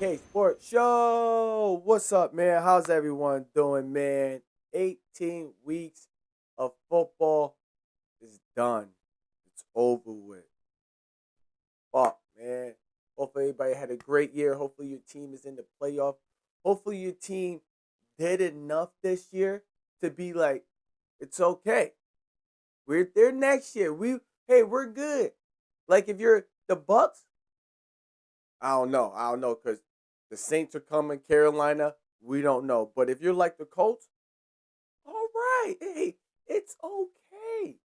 I.D.K Sports Show. What's up, man? How's everyone doing, man? 18 weeks of football is done. It's over with. Fuck, man. Hopefully, everybody had a great year. Hopefully, your team is in the playoff. Hopefully, your team did enough this year to be like, it's okay. We're there next year. We're good. Like if you're the Bucks, I don't know. I don't know because the Saints are coming, Carolina. We don't know. But if you're like the Colts, all right. Hey, it's okay.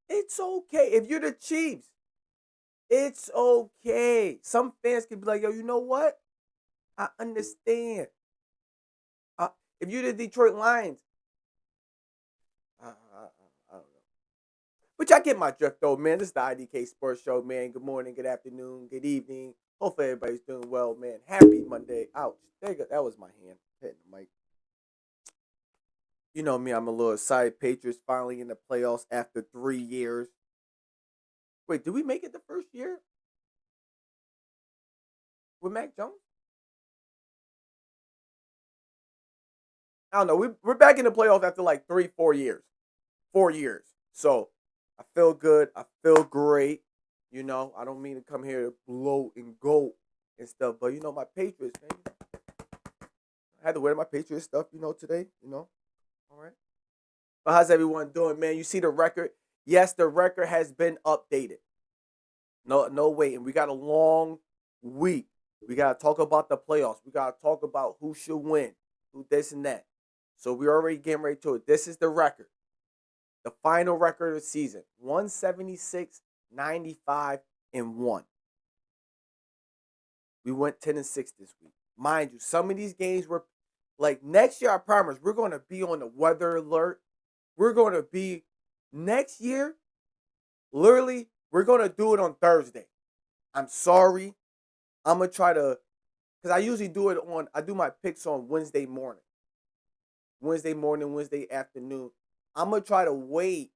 It's okay. If you're the Chiefs, it's okay. Some fans can be like, yo, you know what? I understand. If you're the Detroit Lions, I don't know. But y'all get my drift, though, man. This is the I.D.K Sports Show, man. Good morning, good afternoon, good evening. Hopefully everybody's doing well, man. Happy Monday. Ouch. There you go. That was my hand hitting the mic. You know me, I'm a little excited. Patriots finally in the playoffs after 3 years. Wait, did we make it the first year with Mac Jones? I don't know. We're back in the playoffs after like 3, 4 years. 4 years. So I feel good. I feel great. You know, I don't mean to come here to blow and go and stuff, but you know, my Patriots, man. I had to wear my Patriots stuff, today, All right. But how's everyone doing, man? You see the record? Yes, the record has been updated. No waiting. We got a long week. We gotta talk about the playoffs. We gotta talk about who should win, who this and that. So we're already getting ready to it. This is the record. The final record of the season. 176, 95, and 1. We went 10-6 this week. Mind you, some of these games were like next year, I promise, we're gonna be on the weather alert. We're gonna be next year, literally, we're gonna do it on Thursday. I'm sorry. I'm gonna try to, because I usually I do my picks on Wednesday morning. Wednesday morning, Wednesday afternoon. I'm gonna try to wait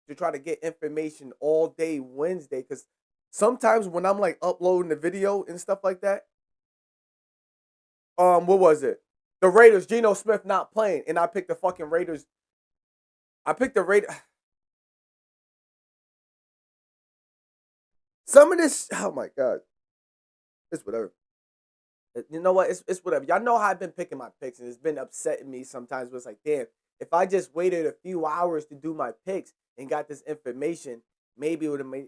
to try to get information all day Wednesday, because sometimes when I'm like uploading the video and stuff like that, what was it? The Raiders, Geno Smith not playing, and I picked the fucking Raiders. I picked the Raiders. Some of this, oh my god, it's whatever. You know what? It's whatever. Y'all know how I've been picking my picks, and it's been upsetting me sometimes. But it's like, damn, if I just waited a few hours to do my picks and got this information, maybe it would have made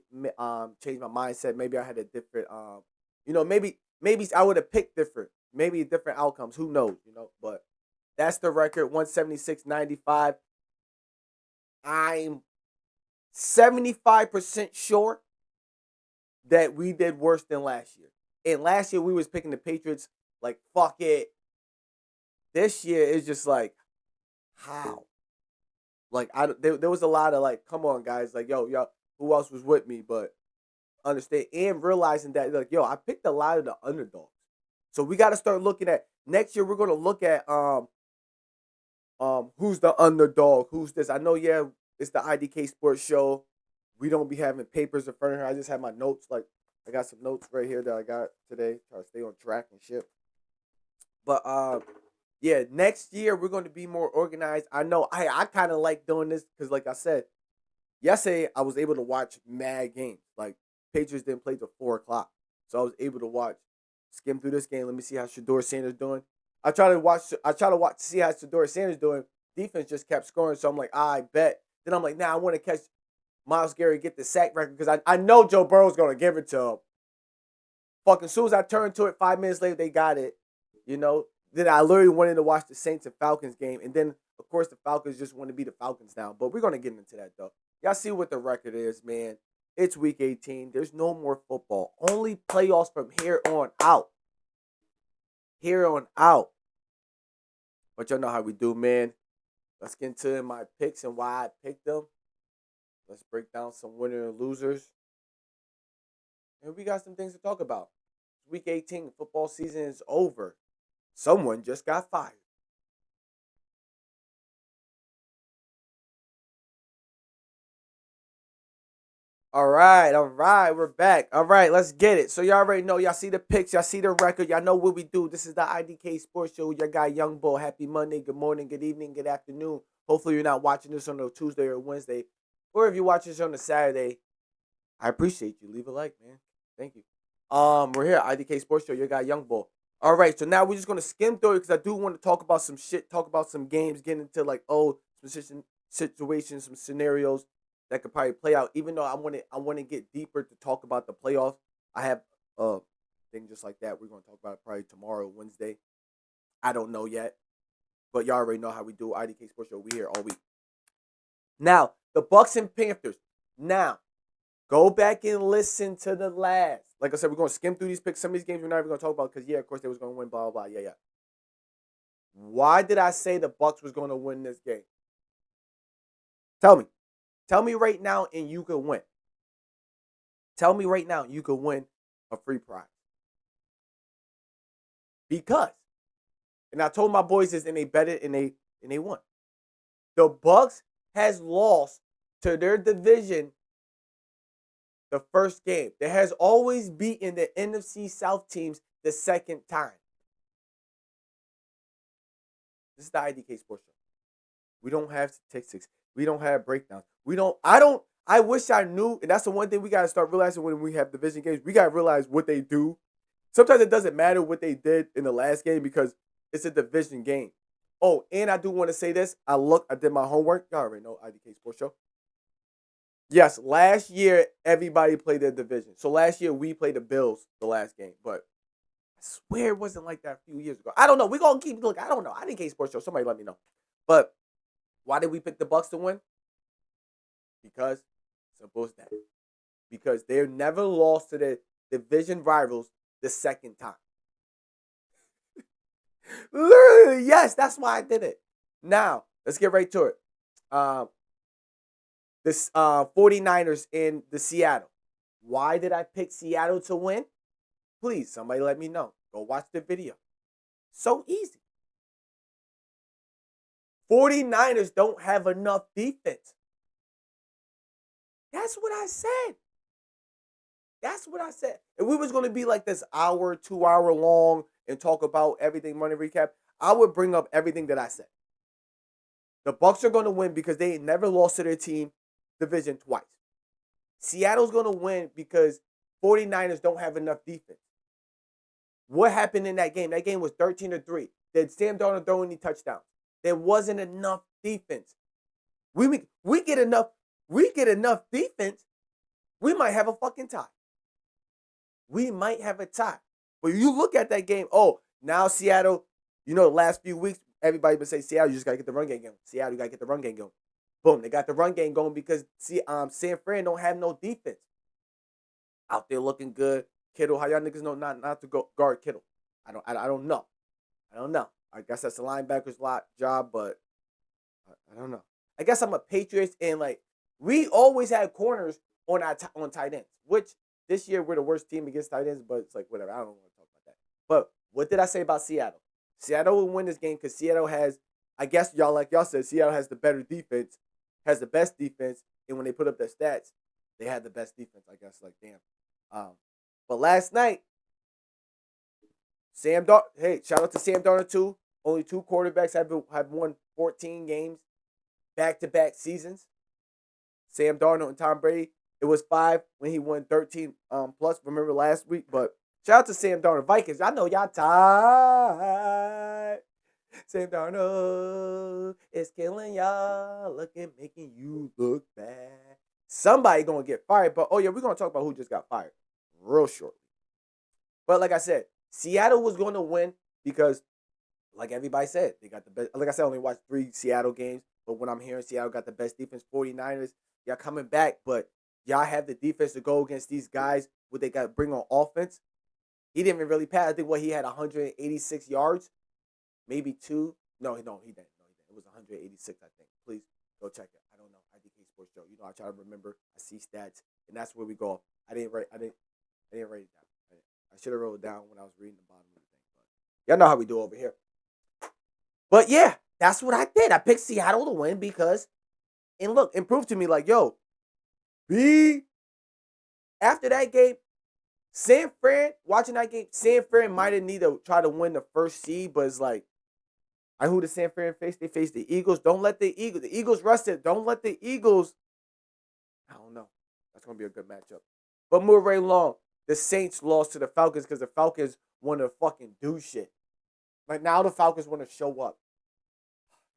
changed my mindset. Maybe I had a different maybe I would have picked different, maybe different outcomes. Who knows? But that's the record, 176-95. I'm 75% sure that we did worse than last year. And last year we was picking the Patriots like fuck it. This year it's just like how? Like there was a lot of like, come on guys, like yo, who else was with me? But understand and realizing that like yo, I picked a lot of the underdogs. So we got to start looking at next year. We're gonna look at who's the underdog, who's this. I know, yeah, it's the I.D.K Sports Show. We don't be having papers in front of her. I just have my notes. Like I got some notes right here that I got today. Try to stay on track and shit. But yeah, next year we're going to be more organized. I know I kind of like doing this because, like I said, yesterday I was able to watch mad games. Like Patriots didn't play till 4 o'clock, so I was able to skim through this game. Let me see how Shador Sanders doing. I try to watch. See how Shador Sanders doing. Defense just kept scoring, so I'm like, I bet. Then I'm like, I want to catch Myles Garrett get the sack record because I know Joe Burrow's going to give it to him. Fucking as soon as I turned to it, 5 minutes later they got it. You know. Then I literally wanted to watch the Saints and Falcons game, and then of course the Falcons just want to be the Falcons now. But we're gonna get into that though. Y'all see what the record is, man. It's week 18. There's no more football. Only playoffs from here on out. Here on out. But y'all know how we do, man. Let's get into my picks and why I picked them. Let's break down some winners and losers. And we got some things to talk about. Week 18, football season is over. Someone just got fired. All right, we're back. All right, let's get it. So y'all already know, y'all see the picks, y'all see the record, y'all know what we do. This is the I.D.K Sports Show with your guy Young Bull. Happy Monday, good morning, good evening, good afternoon. Hopefully you're not watching this on a Tuesday or Wednesday, or if you watch this on a Saturday, I appreciate you. Leave a like, man. Thank you. We're here, I.D.K Sports Show, your guy Young Bull. All right, so now we're just gonna skim through it because I do want to talk about some shit, talk about some games, get into like some situations, some scenarios that could probably play out. Even though I want to get deeper to talk about the playoffs. I have thing just like that. We're gonna talk about it probably tomorrow, Wednesday. I don't know yet, but y'all already know how we do. I.D.K Sports Show. We here all week. Now the Bucks and Panthers. Now go back and listen to the last. Like I said, we're gonna skim through these picks. Some of these games we're not even gonna talk about because yeah, of course they was gonna win. Blah blah blah. Yeah yeah. Why did I say the Bucks was gonna win this game? Tell me. Tell me right now, and you could win. Tell me right now, you could win a free prize. Because, and I told my boys this, and they bet it, and they won. The Bucks has lost to their division the first game. There has always beaten the NFC South teams the second time. This is the I.D.K Sports Show. We don't have statistics. We don't have breakdowns. I wish I knew, and that's the one thing we got to start realizing when we have division games. We got to realize what they do. Sometimes it doesn't matter what they did in the last game because it's a division game. Oh, and I do want to say this. I did my homework. Y'all already know I.D.K Sports Show. Yes, last year everybody played their division. So last year we played the Bills the last game, but I swear it wasn't like that a few years ago. I don't know. We're gonna keep looking. I don't know. I.D.K Sports Show. Somebody let me know. But why did we pick the Bucks to win? Because simple as that. Because they're never lost to their division rivals the second time. Literally, yes, that's why I did it. Now, let's get right to it. This 49ers in the Seattle. Why did I pick Seattle to win? Please, somebody let me know. Go watch the video. So easy. 49ers don't have enough defense. That's what I said. That's what I said. If we was going to be like this hour, 2 hour long and talk about everything money recap, I would bring up everything that I said. The Bucks are going to win because they never lost to their team division twice. Seattle's going to win because 49ers don't have enough defense. What happened in that game? That game was 13-3. Did Sam Darnold throw any touchdowns? There wasn't enough defense. We get enough defense, we might have a fucking tie. We might have a tie. But you look at that game, now Seattle, the last few weeks, everybody been saying Seattle, you just got to get the run game going. Seattle, you got to get the run game going. Boom, they got the run game going because San Fran don't have no defense. Out there looking good. Kittle, how y'all niggas know not to go guard Kittle? I don't know. I guess that's the linebacker's job, but I don't know. I guess I'm a Patriots and we always had corners on tight ends, which this year we're the worst team against tight ends, but it's like whatever. I don't want to talk about that. But what did I say about Seattle? Seattle will win this game because Seattle has, I guess y'all said, Seattle has the better defense, has the best defense, and when they put up their stats, they had the best defense. I guess damn. But last night, shout out to Sam Darnold too. Only 2 quarterbacks have won 14 games back-to-back seasons. Sam Darnold and Tom Brady. It was 5 when he won 13 plus. Remember last week? But shout out to Sam Darnold. Vikings, I know y'all tired. Sam Darnold is killing y'all. Making you look bad. Somebody gonna get fired. But we're gonna talk about who just got fired real shortly. But like I said, Seattle was going to win because, like everybody said, they got the best. Like I said, I only watched 3 Seattle games. But when I'm hearing Seattle got the best defense, 49ers, y'all coming back, but y'all have the defense to go against these guys. What they got to bring on offense. He didn't even really pass. I think he had 186 yards, maybe 2. No, he didn't. It was 186, I think. Please go check it. I don't know. I.D.K Sports Show. I try to remember. I see stats, and that's where we go. I didn't write it down. I should have wrote it down when I was reading the bottom of the thing. But y'all know how we do over here. But yeah, that's what I did. I picked Seattle to win because, and look, and prove to me be after that game, San Fran, watching that game, San Fran might have need to try to win the first seed, but it's like, who the San Fran face? They face the Eagles. Don't let the Eagles rested. Don't let the Eagles. I don't know. That's gonna be a good matchup. But moving right along, the Saints lost to the Falcons because the Falcons want to fucking do shit. Like now, the Falcons want to show up.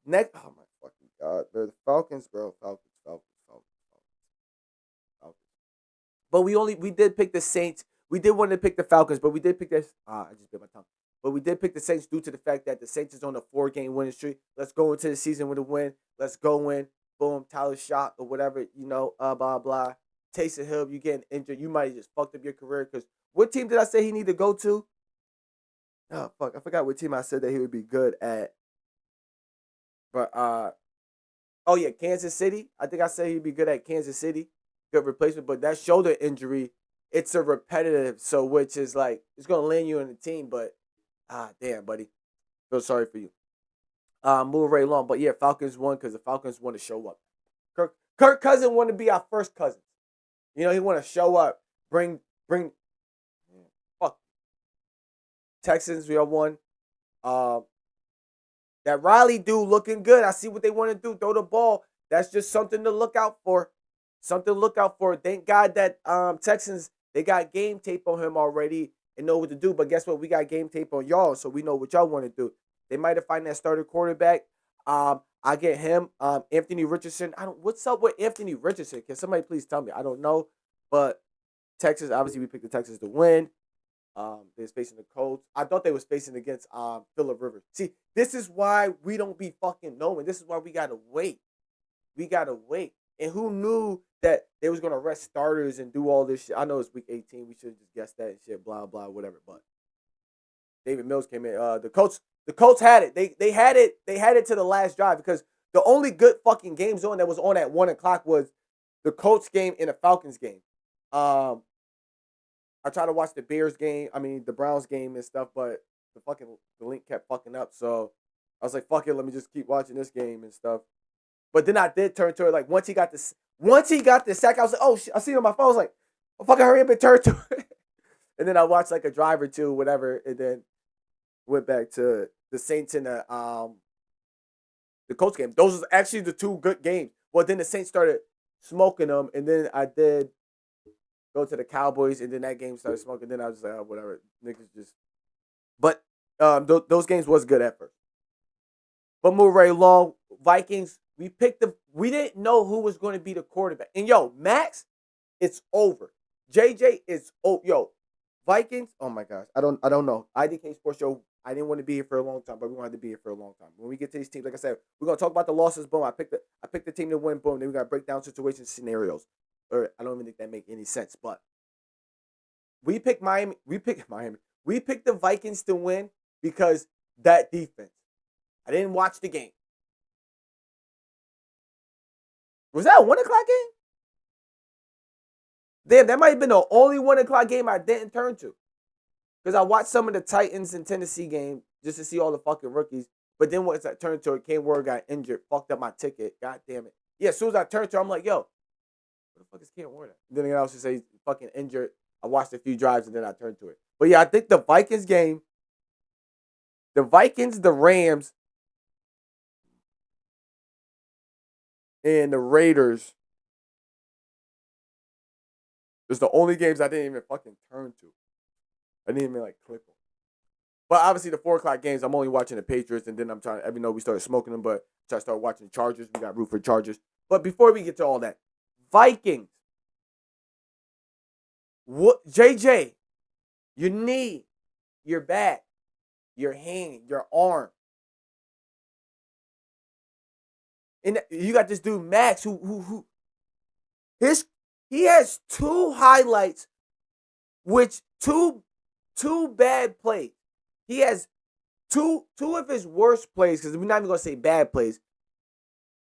Next, oh my fucking god, the Falcons, bro, Falcons. But we did pick the Saints. We did want to pick the Falcons, but we did pick this. I just bit my tongue. But we did pick the Saints due to the fact that the Saints is on a 4-game winning streak. Let's go into the season with a win. Let's go in. Boom, Tyler Shot or whatever, blah, blah. Taysom Hill, you getting injured. You might have just fucked up your career because what team did I say he need to go to? Oh, fuck. I forgot what team I said that he would be good at. But, oh, yeah, Kansas City. I think I said he'd be good at Kansas City. Good replacement. But that shoulder injury, it's a repetitive. So, which is like, it's going to land you in the team. But, damn, buddy. Feel sorry for you. Move right along. But, yeah, Falcons won because the Falcons want to show up. Kirk Cousins want to be our first cousin. You know, he want to show up. Bring. Fuck. Texans, we all won. That Riley dude looking good. I see what they want to do. Throw the ball. That's just something to look out for. Something to look out for. Thank God that Texans, they got game tape on him already and know what to do. But guess what? We got game tape on y'all, so we know what y'all want to do. They might have found that starter quarterback. I get him. Anthony Richardson. What's up with Anthony Richardson? Can somebody please tell me? I don't know. But Texas, obviously we picked the Texans to win. They was facing the Colts. I thought they was facing against Phillip Rivers. See, this is why we don't be fucking knowing. This is why we gotta wait. We gotta wait. And who knew that they was gonna rest starters and do all this shit? I know it's week 18. We should have just guessed that and shit. Blah blah whatever. But David Mills came in. The Colts had it. They had it. They had it to the last drive because the only good fucking games on that was on at 1:00 was the Colts game and the Falcons game. I tried to watch the Bears game. I mean the Browns game and stuff, but the link kept fucking up. So I was like, fuck it, let me just keep watching this game and stuff. But then I did turn to it. Like once he got the sack, I was like, oh shit, I see it on my phone. I was like, oh fucking hurry up and turn to it. And then I watched like a drive or two, whatever, and then went back to the Saints and the Colts game. Those was actually the two good games. Well, then the Saints started smoking them, and then I did go to the Cowboys, and then that game started smoking. Then I was like, oh, whatever, niggas just. But those games was good at first. But move right along, Vikings. We didn't know who was going to be the quarterback, and yo, Max, it's over. JJ, Vikings. Oh my gosh, I don't know. I.D.K Sports Show. I didn't want to be here for a long time, but we wanted to be here for a long time. When we get to these teams, like I said, we're gonna talk about the losses. Boom. I picked the team to win. Boom. Then we got to break down situations, scenarios. Or I don't even think that make any sense. But we picked Miami. We picked the Vikings to win because that defense. I didn't watch the game. Was that a 1:00 game? Damn, that might have been the only 1:00 game I didn't turn to. Because I watched some of the Titans and Tennessee game just to see all the fucking rookies. But then once I turned to it, Kane Ward got injured, fucked up my ticket. God damn it. Yeah, as soon as I turned to it, I'm like, yo, where the fuck is Kane Ward at? Then again, I was just say he's fucking injured. I watched a few drives and then I turned to it. But yeah, I think the Vikings game, the Vikings, the Rams, and the Raiders is the only games I didn't even fucking turn to. I didn't even like click on. But obviously the 4:00 games, I'm only watching the Patriots, and then I'm trying. Even though we started smoking them, but I start watching Chargers. We got root for Chargers. But before we get to all that, Vikings. What JJ? Your knee, your back, your hand, your arm, and you got this dude Max who he has 2 highlights, which two bad plays. He has two of his worst plays, because we're not even gonna say bad plays.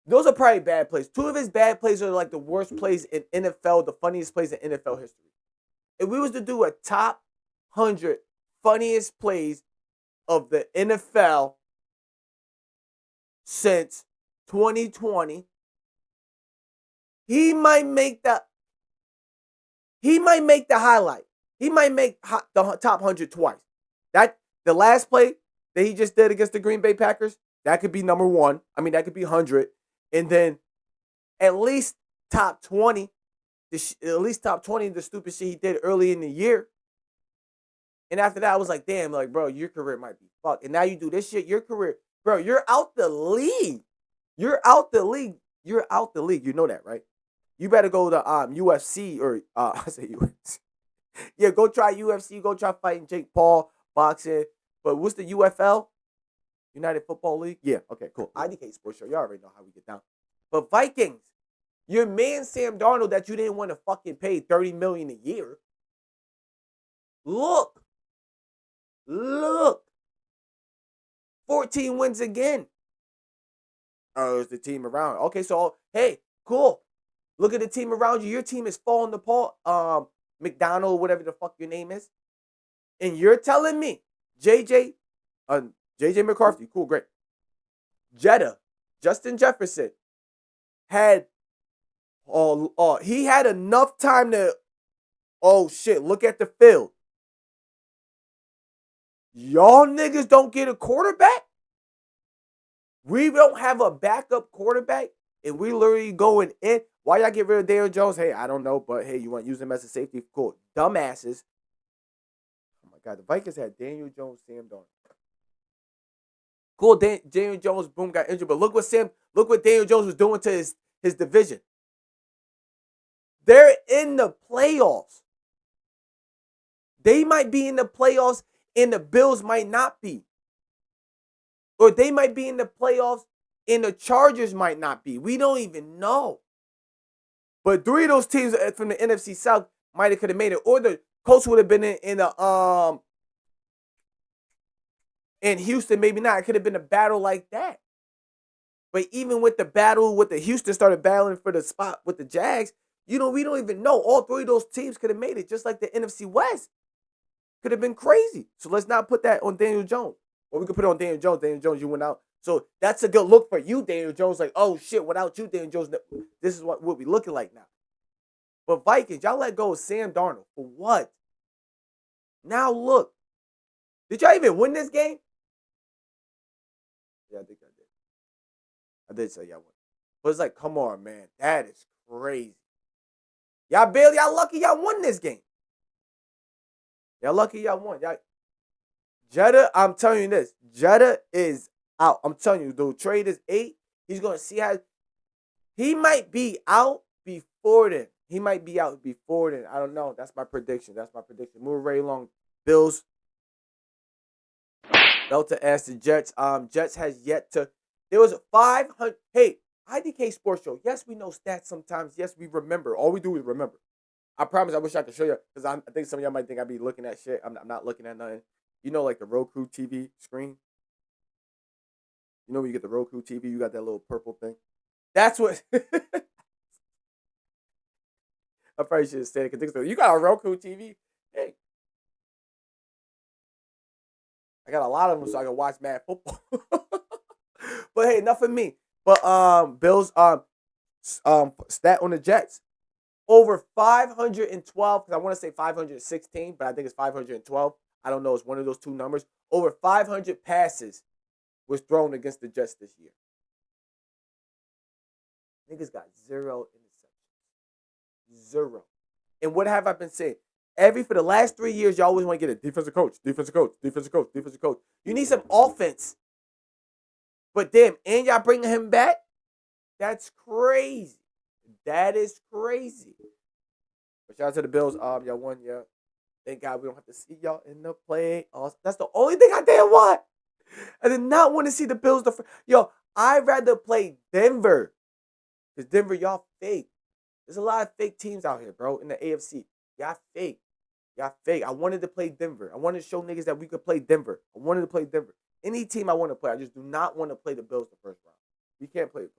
Those are probably bad plays. 2 of his bad plays are like the worst plays in NFL, the funniest plays in NFL history. If we was to do a top 100 funniest plays of the NFL since 2020, he might make He might make the highlight. He might make the top 100 twice. That the last play that he just did against the Green Bay Packers, that could be number one. I mean, that could be 100. And then at least top 20, at least top 20, the stupid shit he did early in the year. And after that, I was like, damn, like, bro, your career might be fucked. And now you do this shit, your career, bro, you're out the league. You're out the league. You're out the league. You know that, right? You better go to UFC or I say UFC. Yeah, go try UFC. Go try fighting Jake Paul, boxing. But what's the UFL? United Football League? Yeah, okay, cool. I.D.K Sports Show. Y'all already know how we get down. But Vikings, your man Sam Darnold that you didn't want to fucking pay $30 million a year. Look. 14 wins again. Oh, it's the team around. Okay, so hey, cool. Look at the team around you. Your team is falling apart. McDonald, whatever the fuck your name is. And you're telling me, JJ McCarthy, cool, great. Jetta, Justin Jefferson, had he had enough time to, oh shit, look at the field. Y'all niggas don't get a quarterback? We don't have a backup quarterback, and we literally going in. Why y'all get rid of Daniel Jones? Hey, I don't know, but hey, you want to use him as a safety? Cool. Dumbasses. Oh my God, the Vikings had Daniel Jones, Sam Darnold. Cool, Daniel Jones, boom, got injured, but look what Daniel Jones was doing to his division. They're in the playoffs. They might be in the playoffs, and the Bills might not be. Or they might be in the playoffs and the Chargers might not be. We don't even know. But three of those teams from the NFC South might have could have made it. Or the Colts would have been in Houston, maybe not. It could have been a battle like that. But even with the battle with the Houston started battling for the spot with the Jags, we don't even know. All three of those teams could have made it, just like the NFC West. Could have been crazy. So let's not put that on Daniel Jones. Or we could put it on Daniel Jones. Daniel Jones, you went out. So that's a good look for you, Daniel Jones. Like, oh shit, without you, Daniel Jones, this is what we'll be looking like now. But Vikings, y'all let go of Sam Darnold. For what? Now look. Did y'all even win this game? Yeah, I think I did. I did say y'all won. But it's like, come on, man. That is crazy. Y'all lucky y'all won this game. Y'all lucky y'all won. Jetta, I'm telling you this. Jetta is out. I'm telling you, the trade is 8. He's going to see how. He might be out before then. I don't know. That's my prediction. Move right along. Bills. Delta S the Jets. Jets has yet to. There was 500. Hey, I.D.K Sports Show. Yes, we know stats sometimes. Yes, we remember. All we do is remember. I promise I wish I could show you because I think some of y'all might think I'd be looking at shit. I'm not looking at nothing. You know, like the Roku TV screen? You know when you get the Roku TV, you got that little purple thing? That's what... I probably should have said it because you got a Roku TV? Hey. I got a lot of them so I can watch mad football. But hey, enough of me. But Bills stat on the Jets. Over 512, because I want to say 516, but I think it's 512. I don't know. It's one of those two numbers. Over 500 passes was thrown against the Jets this year. Niggas got 0 interceptions. 0. And what have I been saying? For the last 3 years, y'all always want to get a defensive coach. You need some offense. But damn, and y'all bringing him back? That's crazy. That is crazy. But shout out to the Bills. Y'all won, yeah. Thank God we don't have to see y'all in the playoffs. That's the only thing I didn't want. I did not want to see the Bills. I'd rather play Denver. Because Denver, y'all fake. There's a lot of fake teams out here, bro, in the AFC. Y'all fake. I wanted to play Denver. I wanted to show niggas that we could play Denver. Any team I want to play. I just do not want to play the Bills the first round. We can't play them.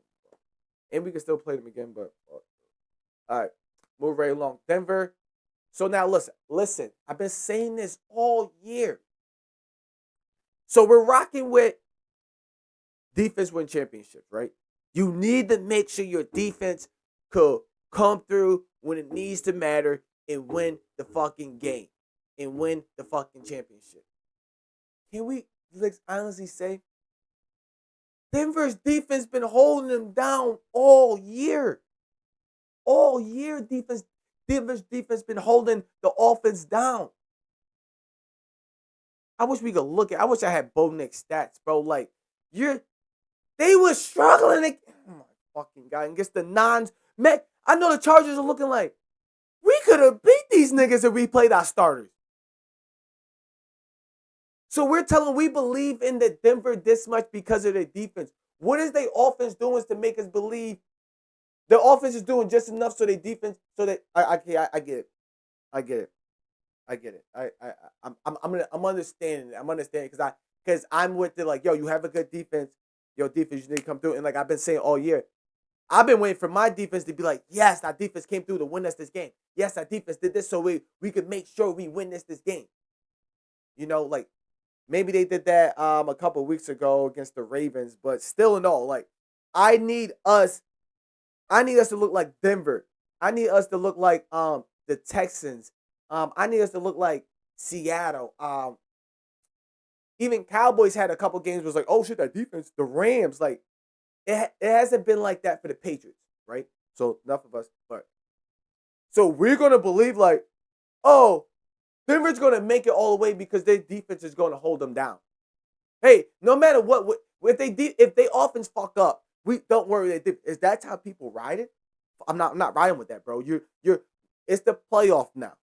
And we can still play them again, but... All right. Move right along. Denver. So now listen. I've been saying this all year. So we're rocking with defense win championships, right? You need to make sure your defense could come through when it needs to matter. and win the fucking game and win the fucking championship. Can we honestly say Denver's defense been holding them down all year? All year, Denver's defense been holding the offense down. I wish we could look at. I wish I had Bo Nick's stats, bro. Like they were struggling. Oh my fucking god! Against the nons, man. I know the Chargers are looking like we could have beat these niggas if we played our starters. So we believe in the Denver this much because of their defense. What is their offense doing to make us believe the offense is doing just enough so their defense so that I get it. I get it. I get it. I'm understanding it. I'm understanding because I'm with it like, yo, you have a good defense. Your defense you need to come through. And like I've been saying all year, I've been waiting for my defense to be like, yes, our defense came through to win us this game. Yes, our defense did this so we could make sure we win this game. You know, like maybe they did that a couple of weeks ago against the Ravens, but still in all, like I need us to look like Denver. I need us to look like the Texans. I need us to look like Seattle. Even Cowboys had a couple games where it was like, oh shit, that defense. The Rams, like it hasn't been like that for the Patriots, right? So enough of us, but so we're gonna believe like, oh, Denver's gonna make it all the way because their defense is gonna hold them down. Hey, no matter what if they offense fuck up, we don't worry. Is that how people ride it? I'm not riding with that, bro. You're. It's the playoff now.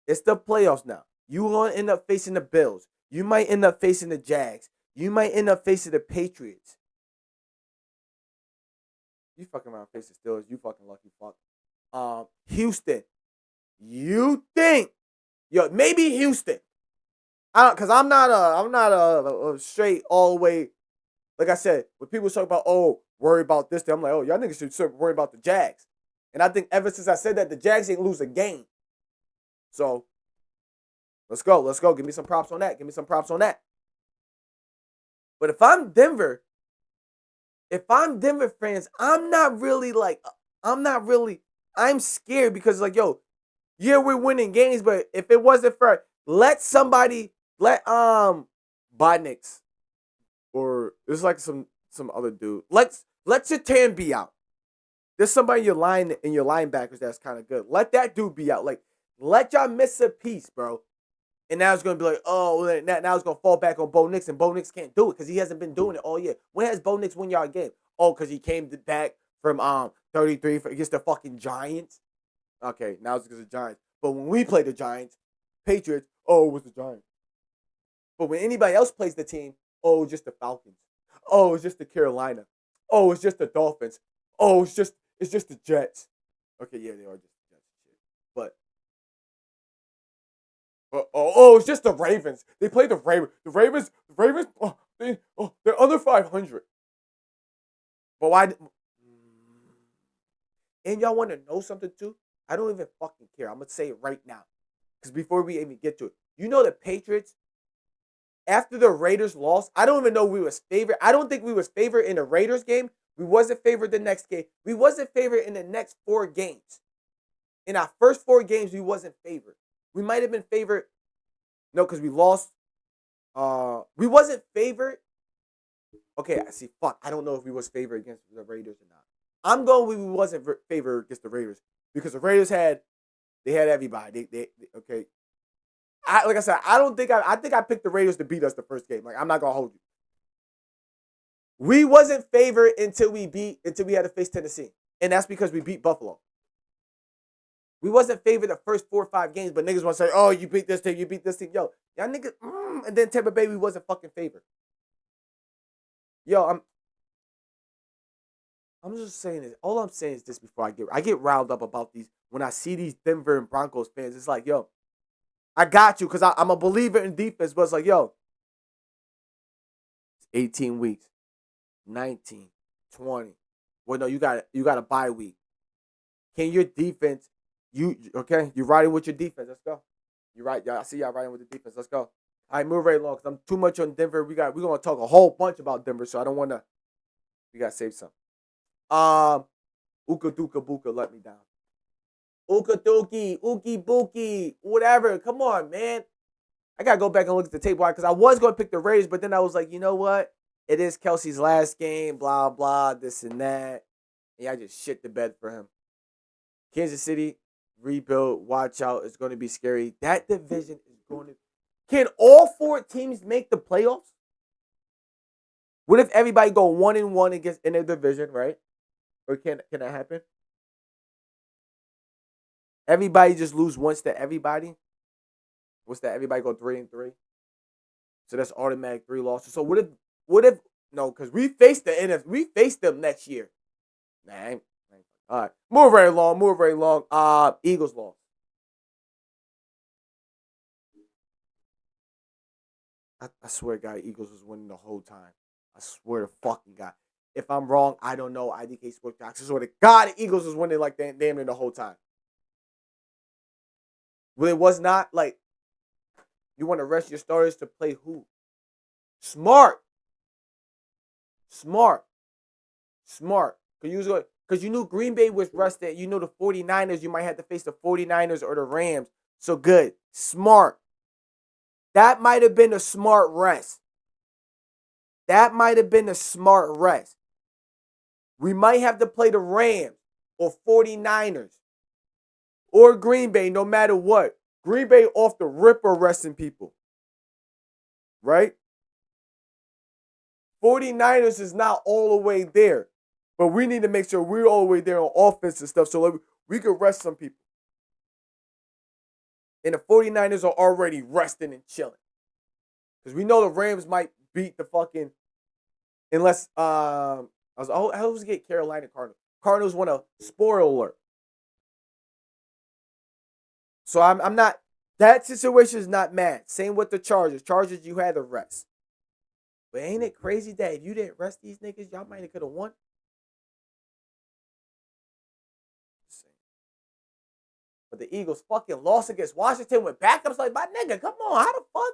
It's the playoffs now. You gonna end up facing the Bills. You might end up facing the Jags. You might end up facing the Patriots. You fucking around facing Steelers. You fucking lucky fuck. Houston. You think? Yo, maybe Houston. Cause I'm not a straight all the way. Like I said, when people talk about worry about this, I'm like, oh, y'all niggas should start worrying about the Jags. And I think ever since I said that, the Jags ain't lose a game. So let's go. Give me some props on that. But if I'm Denver fans, I'm scared because like, yo, yeah, we're winning games, but if it wasn't for let Bodniks or it's like some other dude. Let Chatan be out. There's somebody in your linebackers that's kind of good. Let that dude be out. Like, let y'all miss a piece, bro. And now it's gonna be like, oh, now it's gonna fall back on Bo Nix, and Bo Nix can't do it because he hasn't been doing it all year. When has Bo Nix won y'all a game? Oh, because he came back from 33 against the fucking Giants. Okay, now it's because of the Giants. But when we play the Giants, Patriots, oh, it was the Giants. But when anybody else plays the team, oh, it's just the Falcons. Oh, it's just the Carolina. Oh, it's just the Dolphins. Oh, it's just the Jets. Okay, yeah, they are just the Jets. But it's just the Ravens. They play the Ravens. The Ravens. They're under 500. But why? And y'all want to know something too? I don't even fucking care. I'm gonna say it right now, because before we even get to it, you know the Patriots. After the Raiders lost, I don't even know we was favored. I don't think we was favored in the Raiders game. We wasn't favored the next game. We wasn't favored in the next 4 games. In our first 4 games, we wasn't favored. We might have been favored. No, because we lost. We wasn't favored. Okay, I see. Fuck. I don't know if we was favored against the Raiders or not. I'm going with we wasn't favored against the Raiders because the Raiders had everybody. They okay. Like I said, I think I picked the Raiders to beat us the first game. Like, I'm not gonna hold you. We wasn't favored until we had to face Tennessee, and that's because we beat Buffalo. We wasn't favored the first 4 or 5 games, but niggas want to say, "Oh, you beat this team, you beat this team." Yo, y'all niggas, and then Tampa Bay, we wasn't fucking favored. Yo, I'm just saying this. All I'm saying is this before I get riled up about these when I see these Denver and Broncos fans. It's like, yo, I got you because I'm a believer in defense, but it's like, yo, it's 18 weeks, 19, 20. Well, no, you got a bye week. Can your defense, you riding with your defense? Let's go. You right, y'all. I see y'all riding with the defense. Let's go. All right, move right along because I'm too much on Denver. We're gonna talk a whole bunch about Denver, so I don't wanna. We gotta save some. Uka Duka Buka let me down. Ukadoki, Uki Buki, whatever. Come on, man. I gotta go back and look at the tape because I was gonna pick the Raiders, but then I was like, you know what? It is Kelsey's last game, blah blah, this and that. Yeah, I just shit the bed for him. Kansas City rebuild. Watch out, it's going to be scary. That division is going to. Can all four teams make the playoffs? What if everybody go 1-1 against in their division, right? Or can that happen? Everybody just lose once to everybody. What's that? Everybody go 3-3. So that's automatic 3 losses. So what if no? Because we face the NF, we face them next year. Nah, all right. Move very long. Move very long. Eagles lost. I swear, God, Eagles was winning the whole time. I swear to fucking God. If I'm wrong, I don't know. I.D.K Sports Jocks. I swear to God, the Eagles was winning like damn near the whole time. Well, it was not like you want to rest your starters to play who? Smart. Smart. Smart. Because you knew Green Bay was rested. You know the 49ers, you might have to face the 49ers or the Rams. So good. Smart. That might have been a smart rest. That might have been a smart rest. We might have to play the Rams or 49ers or Green Bay, no matter what. Green Bay off the ripper resting people. Right? 49ers is not all the way there. But we need to make sure we're all the way there on offense and stuff so like we could rest some people. And the 49ers are already resting and chilling. Because we know the Rams might beat the fucking unless I was get Carolina Cardinals. Cardinals want a spoiler alert. So I'm not that situation is not mad. Same with the Chargers. Chargers, you had to rest. But ain't it crazy that if you didn't rest these niggas, y'all might have could have won? But the Eagles fucking lost against Washington with backups. Like, my nigga, come on. How the fuck?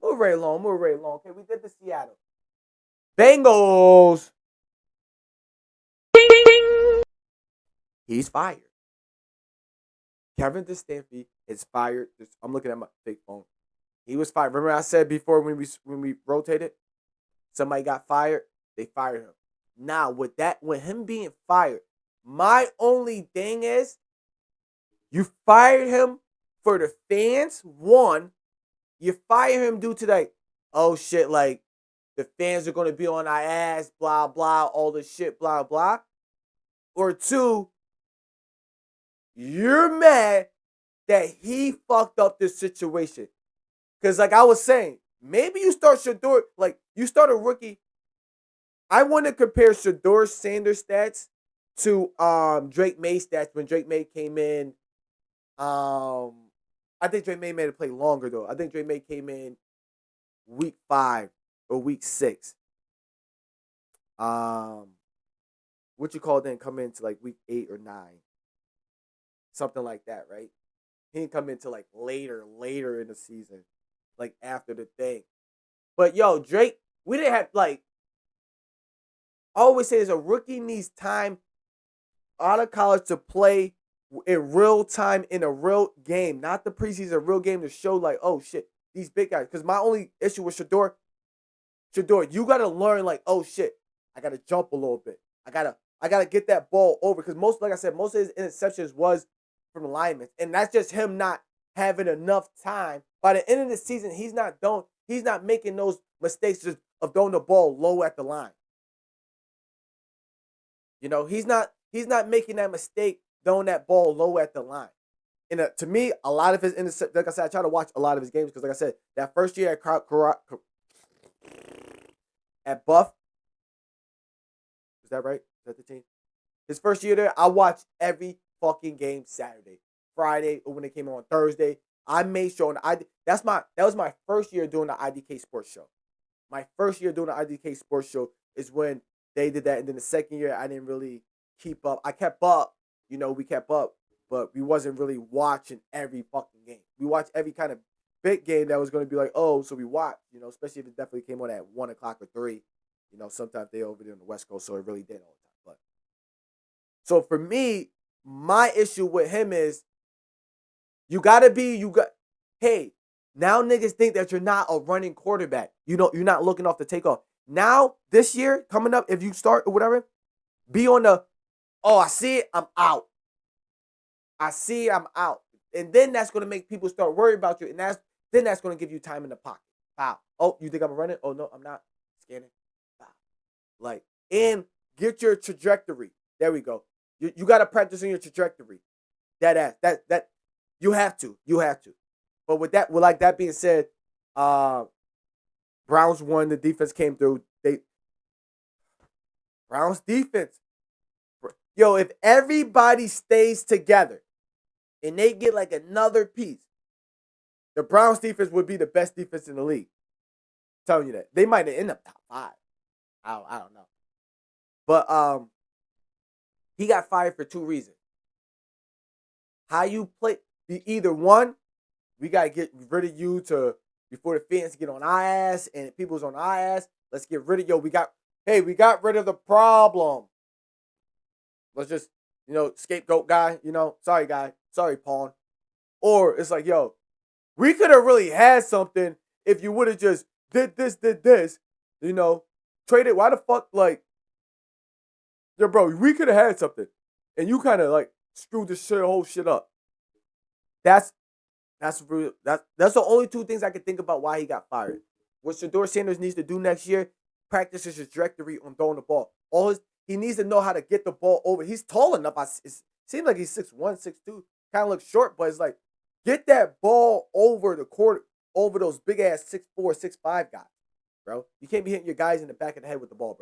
Move right along. Move right along. Okay, we did the Seattle. Bengals. He's fired. Kevin DeStampy is fired. I'm looking at my fake phone. He was fired. Remember I said before when we rotated, somebody got fired. They fired him. Now with him being fired, my only thing is, you fired him for the fans. One, you fire him due to like, oh shit, like the fans are gonna be on our ass, blah blah, all this shit, blah blah. Or two, you're mad that he fucked up this situation. Because like I was saying, maybe you start Shador, like you start a rookie. I want to compare Shador Sanders stats to Drake May stats when Drake May came in. I think Drake May made it play longer though. I think Drake May came in week 5 or week 6. What you call then come into like week 8 or 9. Something like that, right? He didn't come into like later in the season. Like after the thing. But yo, Drake, we didn't have like I always say is a rookie needs time out of college to play in real time in a real game, not the preseason, a real game to show like, oh shit, these big guys. Because my only issue with Shador, you gotta learn like, oh shit, I gotta jump a little bit. I gotta get that ball over because like I said, most of his interceptions was from linemen, and that's just him not having enough time. By the end of the season, he's not making those mistakes just of throwing the ball low at the line. You know, he's not making that mistake throwing that ball low at the line. And to me, a lot of his intercept, like I said, I try to watch a lot of his games because, like I said, that first year at Buff, is that right? Is that the team? His first year there, I watched every fucking game Saturday, Friday, or when it came on Thursday. I made sure, that was my first year doing the I.D.K Sports Show. My first year doing the I.D.K Sports Show is when they did that, and then the second year I didn't really keep up. I kept up, we kept up, but we wasn't really watching every fucking game. We watched every kind of big game that was going to be like, oh, so we watched, especially if it definitely came on at 1 o'clock or 3. Sometimes they over there on the West Coast, so it really did all the time. But so for me, My issue with him is hey, now niggas think that you're not a running quarterback. You're not looking off the takeoff. Now, this year, coming up, if you start or whatever, be on the, oh, I see it, I'm out. I see it, I'm out. And then that's going to make people start worrying about you. And that's going to give you time in the pocket. Wow. Oh, you think I'm running? Oh, no, I'm not. Scanning. Wow. Like, and get your trajectory. There we go. You got to practice on your trajectory. That you have to. But with that being said, Browns won. The defense came through. Browns defense. Yo, if everybody stays together and they get like another piece, the Browns defense would be the best defense in the league. I'm telling you that. They might end up top 5. I don't know. But he got fired for 2 reasons. How you play, either one, we got to get rid of you before the fans get on our ass and people's on our ass. Let's get rid of we got rid of the problem. Let's just, scapegoat guy, sorry guy, sorry pawn. Or it's like, yo, we could have really had something if you would have just did this, traded. Why the fuck, like, yo, bro, we could have had something. And you kind of like screwed this whole shit up. That's real. That's the only 2 things I can think about why he got fired. What Shedeur Sanders needs to do next year, practice his trajectory on throwing the ball. He needs to know how to get the ball over. He's tall enough. It seems like he's 6'1", 6'2". Kind of looks short, but it's like, get that ball over the court, over those big ass 6'4", 6'5" guys, bro. You can't be hitting your guys in the back of the head with the ball,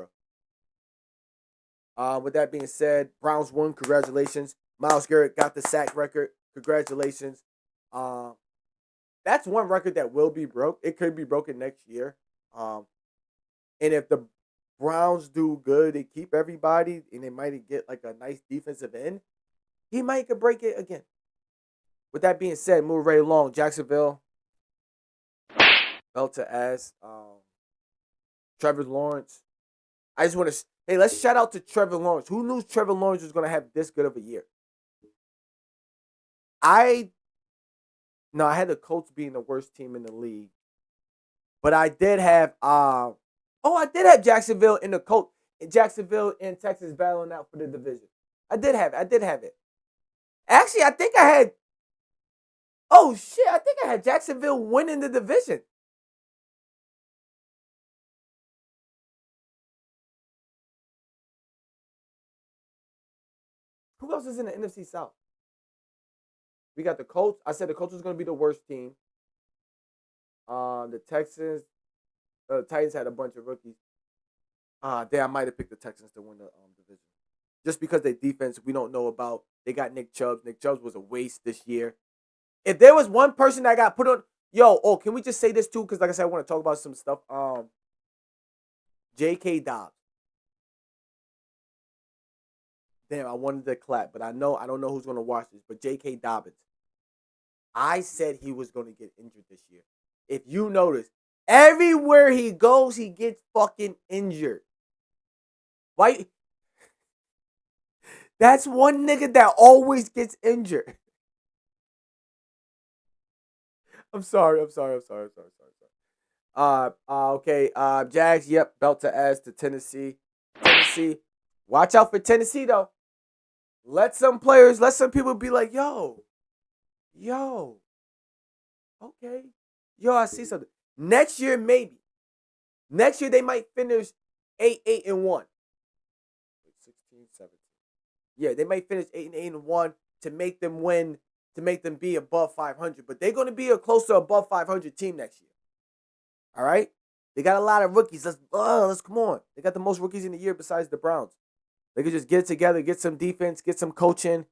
bro. With that being said, Browns won. Congratulations. Myles Garrett got the sack record. Congratulations. That's one record that will be broke. It could be broken next year. And if the Browns do good, they keep everybody, and they might get like a nice defensive end, he might could break it again. With that being said, move right along. Jacksonville, belt to ass. Trevor Lawrence. I just want to, hey, let's shout out to Trevor Lawrence. Who knew Trevor Lawrence was going to have this good of a year? I had the Colts being the worst team in the league. But I did have Jacksonville in the Colts. Jacksonville and Texas battling out for the division. I did have it. Actually, I think I had Jacksonville winning the division. Who else is in the NFC South? We got the Colts. I said the Colts was going to be the worst team. The Texans, the Titans had a bunch of rookies. I might have picked the Texans to win the division. Just because their defense we don't know about. They got Nick Chubb. Nick Chubb was a waste this year. If there was one person that got put on, can we just say this too? Because like I said, I want to talk about some stuff. J.K. Dobbs. Damn, I wanted to clap, but I don't know who's gonna watch this. But J.K. Dobbins, I said he was gonna get injured this year. If you notice, everywhere he goes, he gets fucking injured. Why? That's one nigga that always gets injured. I'm sorry. Okay. Jags, yep, belt to ass to Tennessee. Watch out for Tennessee though. Let some people be like, yo, okay. Yo, I see something. Next year, maybe. Next year, they might finish 8-1. 16, 17. Yeah, they might finish 8-1 to make them win, to make them be above 500. But they're going to be a close to above 500 team next year. All right? They got a lot of rookies. Let's come on. They got the most rookies in the year besides the Browns. They could just get it together, get some defense, get some coaching.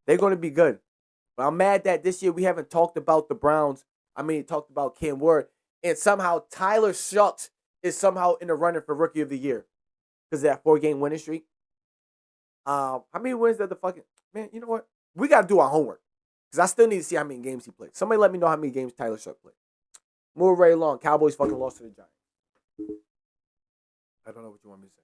They're going to be good. But I'm mad that this year we haven't talked about the Browns. Talked about Cam Ward. And somehow Tyler Shucks is somehow in the running for Rookie of the Year. Because of that 4-game winning streak. How many wins did the fucking... Man, you know what? We got to do our homework. Because I still need to see how many games he played. Somebody let me know how many games Tyler Shucks played. Move right along. Cowboys fucking lost to the Giants. I don't know what you want me to say.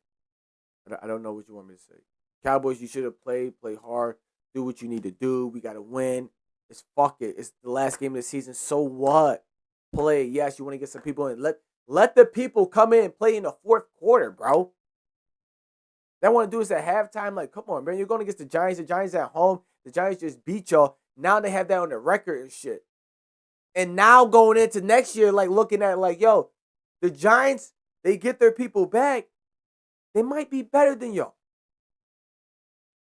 I don't know what you want me to say. Cowboys, you should have played hard. Do what you need to do. We gotta win. It's fuck it. It's the last game of the season. So what? Play. Yes, you want to get some people in. Let the people come in and play in the fourth quarter, bro. They want to do this at halftime. Like, come on, man. You're going against the Giants. The Giants at home. The Giants just beat y'all. Now they have that on the record and shit. And now going into next year, like looking at like, yo, the Giants, they get their people back. They might be better than y'all.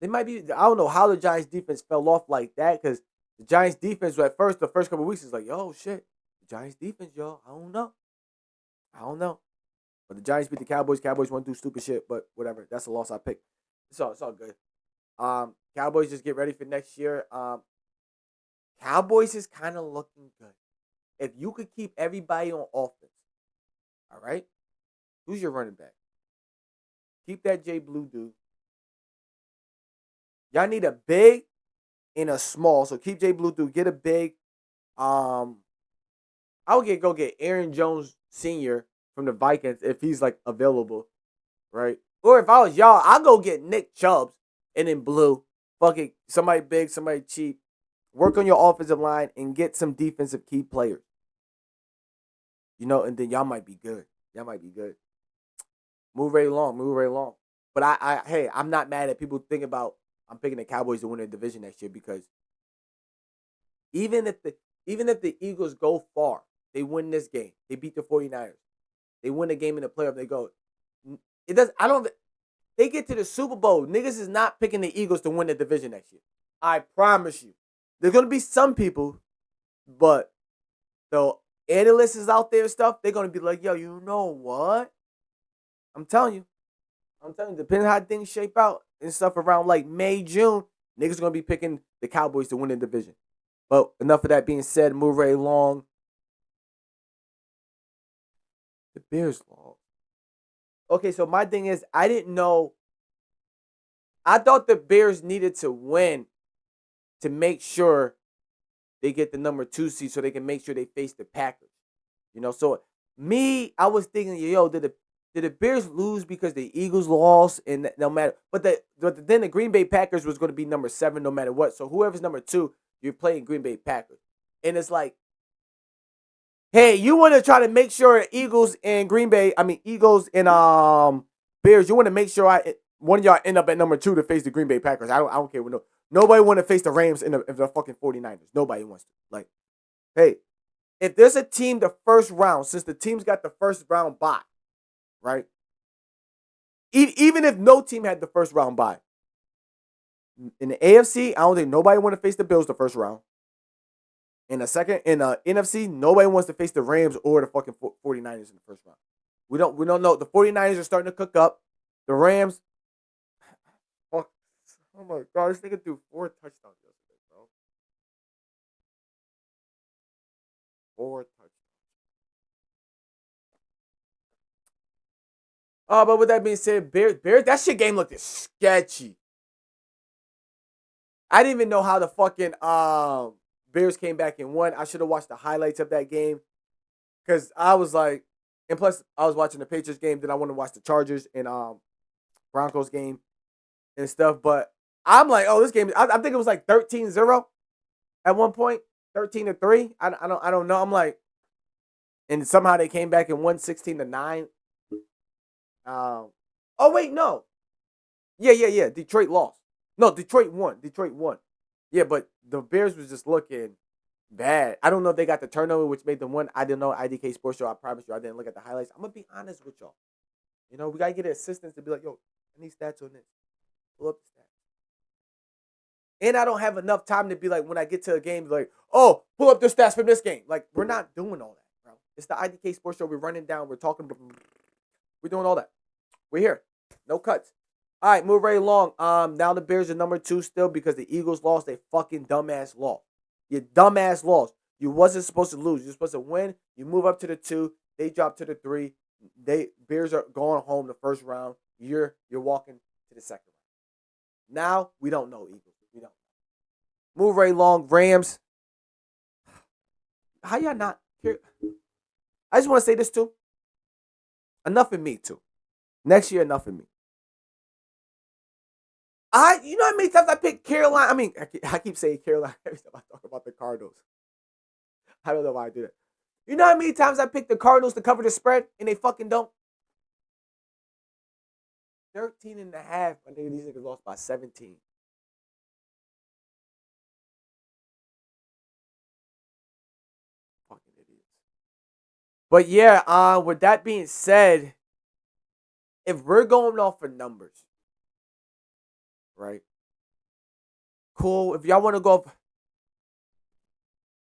They might be. I don't know how the Giants defense fell off like that because the Giants defense at first, the first couple of weeks is like, yo, shit, the Giants defense, y'all. I don't know. I don't know. But the Giants beat the Cowboys. Cowboys went through stupid shit, but whatever. That's a loss I picked. It's all good. Cowboys just get ready for next year. Cowboys is kind of looking good. If you could keep everybody on offense, all right? Who's your running back? Keep that Jay Blue dude. Y'all need a big and a small. So keep Jay Blue dude. Get a big. I would go get Aaron Jones Sr. from the Vikings if he's like available, right? Or if I was y'all, I'll go get Nick Chubbs and then Blue. Fuck it. Somebody big, somebody cheap. Work on your offensive line and get some defensive key players. And then y'all might be good. Y'all might be good. Move right along. But hey, I'm not mad at people thinking about I'm picking the Cowboys to win their division next year because even if the Eagles go far, they win this game. They beat the 49ers. They win the game in the playoff. They go. It does. I don't. They get to the Super Bowl. Niggas is not picking the Eagles to win the division next year. I promise you. There's gonna be some people, but the analysts is out there and stuff. They're gonna be like, yo, you know what? I'm telling you, depending on how things shape out and stuff around like May, June, niggas gonna be picking the Cowboys to win the division. But enough of that being said, move right along. The Bears lost. Okay, so my thing is, I didn't know. I thought the Bears needed to win to make sure they get the number 2 seed so they can make sure they face the Packers. So I was thinking, yo, did the Bears lose because the Eagles lost and no matter, but then the Green Bay Packers was going to be number 7 no matter what. So whoever's number 2, you're playing Green Bay Packers. And it's like, hey, you want to try to make sure Eagles and Bears, you want to make sure one of y'all end up at number 2 to face the Green Bay Packers. I don't care what nobody want to face the Rams and the fucking 49ers. Nobody wants to. Like, hey, if there's a team the first round, since the teams got the first round bye, right? Even if no team had the first round bye, in the AFC, I don't think nobody want to face the Bills the first round. In the NFC, nobody wants to face the Rams or the fucking 49ers in the first round. We don't know. The 49ers are starting to cook up. The Rams, oh my God, this nigga threw 4 touchdowns yesterday, bro. 4 touchdowns. But with that being said, Bears, that shit game looked sketchy. I didn't even know how the fucking Bears came back and won. I should have watched the highlights of that game because I was like, and plus I was watching the Patriots game. Then I want to watch the Chargers and Broncos game and stuff. But I'm like, oh, this game. I think it was like 13-0 at one point, 13-3. I don't know. I'm like, and somehow they came back and won 16-9. Oh wait, no. Yeah. Detroit lost. No, Detroit won. Yeah, but the Bears was just looking bad. I don't know if they got the turnover, which made them win. I didn't know I.D.K Sports Show. I promise you, I didn't look at the highlights. I'm gonna be honest with y'all. We gotta get assistants to be like, yo, I need stats on this. Pull up the stats. And I don't have enough time to be like, when I get to a game, like, oh, pull up the stats from this game. Like, we're not doing all that, bro. It's the I.D.K Sports Show. We're running down. We're talking. We're doing all that. We're here. No cuts. All right, move right along. Now the Bears are number 2 still because the Eagles lost. They fucking dumbass lost. You dumbass lost. You wasn't supposed to lose. You're supposed to win. You move up to the 2. They drop to the 3. Bears are going home the first round. You're walking to the second round. Now we don't know, Eagles. We don't. Move right along. Rams. How y'all not here? I just want to say this too. Enough of me too. Next year, enough of me. You know how many times I picked Carolina? I mean, I keep saying Carolina every time I talk about the Cardinals. I don't know why I do that. You know how many times I picked the Cardinals to cover the spread and they fucking don't? 13 and a half. I think these niggas lost by 17. Fucking idiots. But yeah, with that being said, if we're going off for numbers, right? Cool. If y'all want to go,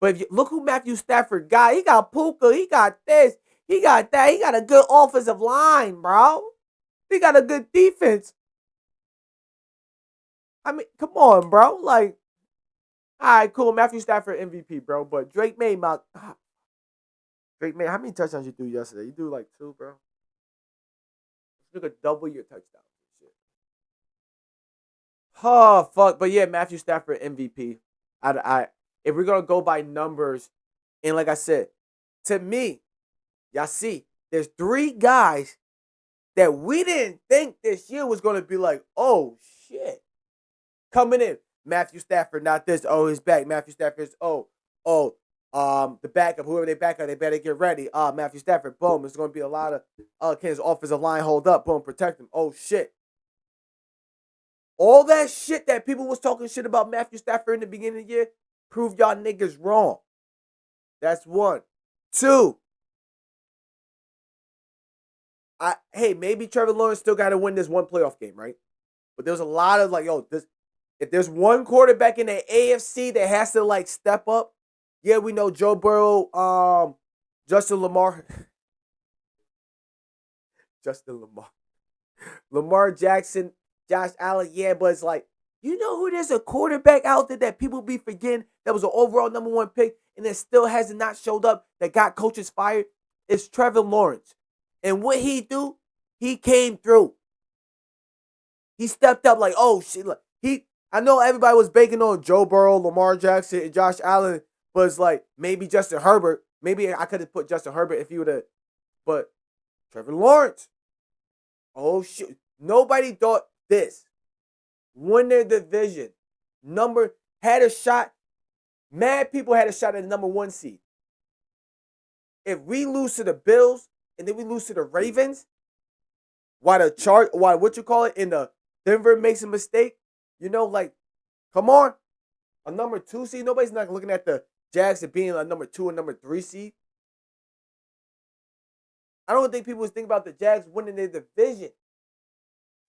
but if you, look who Matthew Stafford got. He got Puka. He got this. He got that. He got a good offensive line, bro. He got a good defense. I mean, come on, bro. Like, all right, cool. Matthew Stafford MVP, bro. But Drake May, Drake May, how many touchdowns you threw yesterday? You threw like 2, bro. You could double your touchdowns. Shit. Oh fuck. But yeah, Matthew Stafford MVP. If we're gonna go by numbers, and like I said, to me, y'all see, there's 3 guys that we didn't think this year was gonna be like, oh shit, coming in. Matthew Stafford, not this. Oh, he's back. Matthew Stafford's the backup, whoever they back up, they better get ready. Matthew Stafford, boom. It's gonna be a lot of can his offensive line hold up, boom, protect him. Oh shit. All that shit that people was talking shit about Matthew Stafford in the beginning of the year, prove y'all niggas wrong. That's 1. 2. Hey, maybe Trevor Lawrence still got to win this one playoff game, right? But there's a lot of like, if there's one quarterback in the AFC that has to like step up, yeah, we know Joe Burrow, Justin Lamar, Justin Lamar, Lamar Jackson, Josh Allen, yeah, but it's like, you know who there's a quarterback out there that people be forgetting that was an overall number 1 pick and that still has not showed up that got coaches fired? It's Trevor Lawrence. And what he do? He came through. He stepped up like, oh shit. Like, I know everybody was banking on Joe Burrow, Lamar Jackson, and Josh Allen, but it's like maybe Justin Herbert. Maybe I could have put Justin Herbert if he would have, but Trevor Lawrence. Oh shit. Nobody thought this. Win their division. Had a shot. Mad people had a shot at the number 1 seed. If we lose to the Bills and then we lose to the Ravens, why what you call it, in the Denver makes a mistake, like, come on. A number 2 seed, nobody's not looking at the Jags as being a number 2 and number 3 seed. I don't think people was thinking about the Jags winning their division,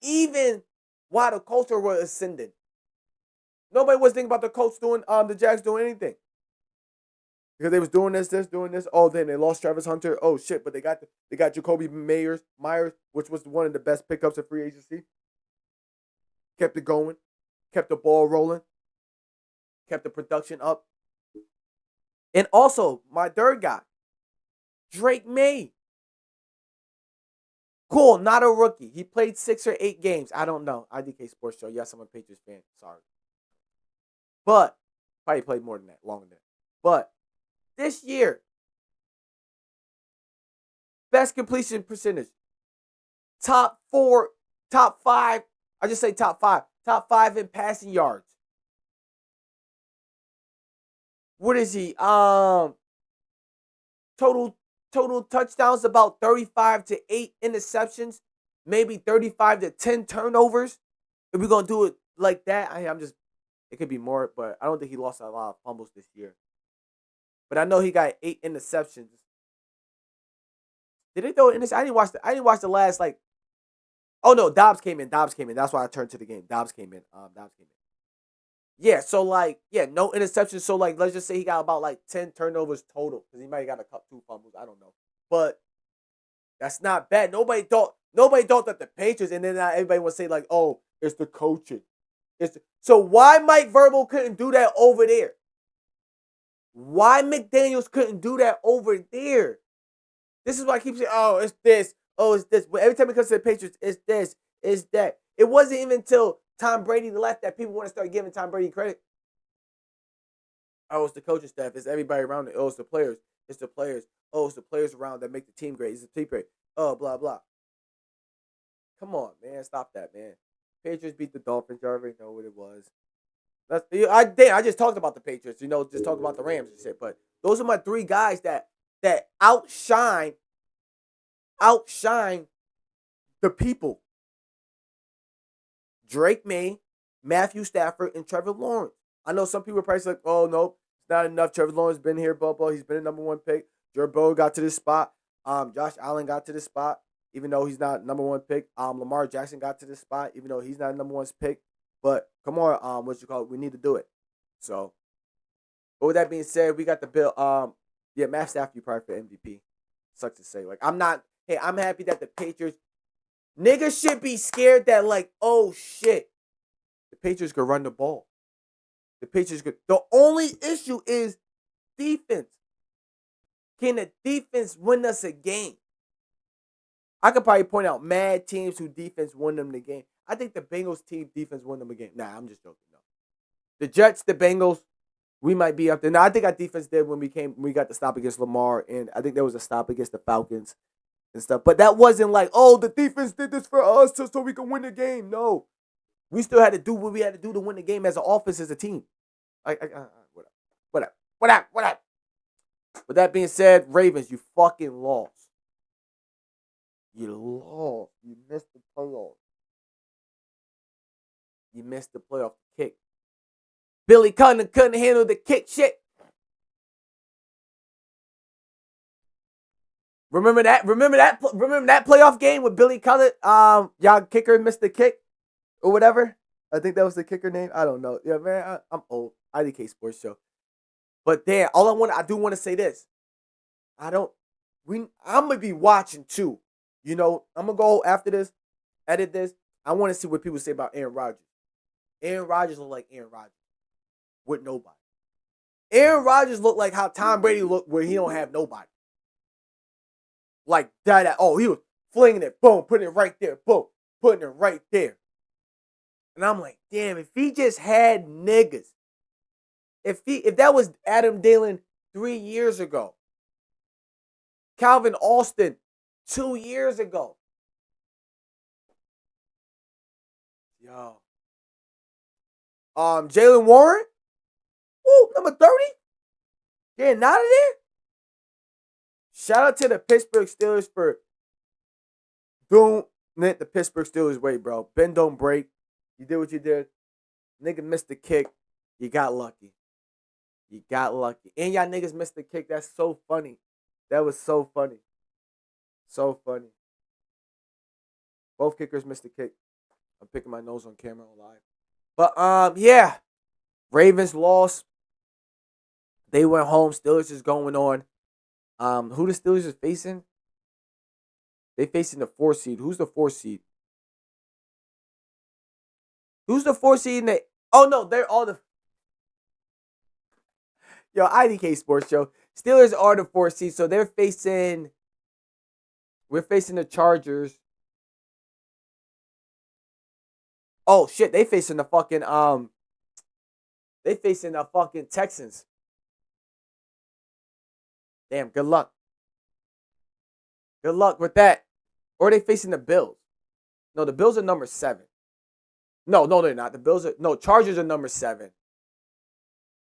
even while the Colts were ascending. Nobody was thinking about the Colts doing the Jags doing anything. Because they was doing doing this. Oh, then they lost Travis Hunter. Oh shit! But they got Jacoby Myers, which was one of the best pickups of free agency. Kept it going, kept the ball rolling, kept the production up, and also my third guy, Drake May. Cool, not a rookie. He played 6 or 8 games. I don't know. I.D.K Sports Show. Yes, I'm a Patriots fan. Sorry, but probably played more than that, longer than that. But this year, best completion percentage, top 4, top 5. I just say top 5. Top 5 in passing yards. What is he? Total touchdowns about 35 to 8 interceptions, maybe 35 to 10 turnovers. If we're gonna do it like that, it could be more, but I don't think he lost a lot of fumbles this year. But I know he got 8 interceptions. Did they throw an interception? I didn't watch the last like. Oh no, Dobbs came in. That's why I turned to the game. Dobbs came in. Yeah, so like, yeah, no interceptions. So like, let's just say he got about like 10 turnovers total because he might have got a couple 2 fumbles. I don't know, but that's not bad. Nobody thought that the Patriots, and then everybody would say like, oh, it's the coaching. So why Mike Vrabel couldn't do that over there? Why McDaniels couldn't do that over there? This is why I keep saying, oh, it's this. Oh, it's this. But every time it comes to the Patriots, it's this, it's that. It wasn't even until Tom Brady left that people want to start giving Tom Brady credit. Oh, it's the coaching staff. It's everybody around it. Oh, it's the players. It's the players. Oh, it's the players around that make the team great. It's the team great. Oh, blah, blah. Come on, man. Stop that, man. Patriots beat the Dolphins. You already know what it was. I just talked about the Patriots. Just talk about the Rams and shit. But those are my three guys that outshine the people. Drake May, Matthew Stafford, and Trevor Lawrence. I know some people are probably like, oh, no, it's not enough. Trevor Lawrence been here, blah, blah. He's been a number one pick. Joe Burrow got to this spot. Josh Allen got to this spot, even though he's not number one pick. Lamar Jackson got to this spot, even though he's not a number one pick. But come on, we need to do it. So, but with that being said, we got the bill. Matt Stafford probably for MVP. Sucks to say. Like, I'm happy that the Patriots, niggas should be scared that, like, oh shit, the Patriots could run the ball. The only issue is defense. Can the defense win us a game? I could probably point out mad teams who defense won them the game. I think the Bengals team defense won them a game. Nah, I'm just joking. No. The Jets, the Bengals, we might be up there. Now, I think our defense did when we got the stop against Lamar, and I think there was a stop against the Falcons and stuff. But that wasn't like, oh, the defense did this for us so we can win the game. No. We still had to do what we had to do to win the game as an offense, as a team. Whatever. With that being said, Ravens, you fucking lost. You lost. You missed the playoffs. You missed the playoff kick. Billy couldn't handle the kick shit. Remember that playoff game with Billy Cullen? Y'all kicker missed the kick or whatever. I think that was the kicker name. I don't know. Yeah, man, I'm old. I.D.K Sports Show. But damn, I do want to say this. I'm gonna be watching too. I'm gonna go after this, edit this. I want to see what people say about Aaron Rodgers. Aaron Rodgers look like Aaron Rodgers with nobody. Aaron Rodgers look like how Tom Brady looked where he don't have nobody. Like that. Oh, he was flinging it, boom, putting it right there, boom, putting it right there. And I'm like, damn, if he just had niggas, if that was Adam Thielen 3 years ago, Calvin Austin 2 years ago, yo, Jalen Warren, number 30, getting out of there. Shout out to the Pittsburgh Steelers for doing it the Pittsburgh Steelers way, bro. Bend don't break. You did what you did. Nigga missed the kick. You got lucky. And y'all niggas missed the kick. That's so funny. That was so funny. So funny. Both kickers missed the kick. I'm picking my nose on camera on live. But yeah. Ravens lost. They went home. Steelers is going on. Who the Steelers is facing? They facing the 4 seed. Who's the 4 seed? Who's the 4 seed in the... Oh, no, they're all the... Yo, I.D.K Sports Show. Steelers are the 4 seed, so they're facing... We're facing the Chargers. Oh, shit, they facing the fucking... They facing the fucking Texans. Damn, good luck. Good luck with that. Or are they facing the Bills? No, the Bills are number 7. No, they're not. The Bills are... No, Chargers are number 7.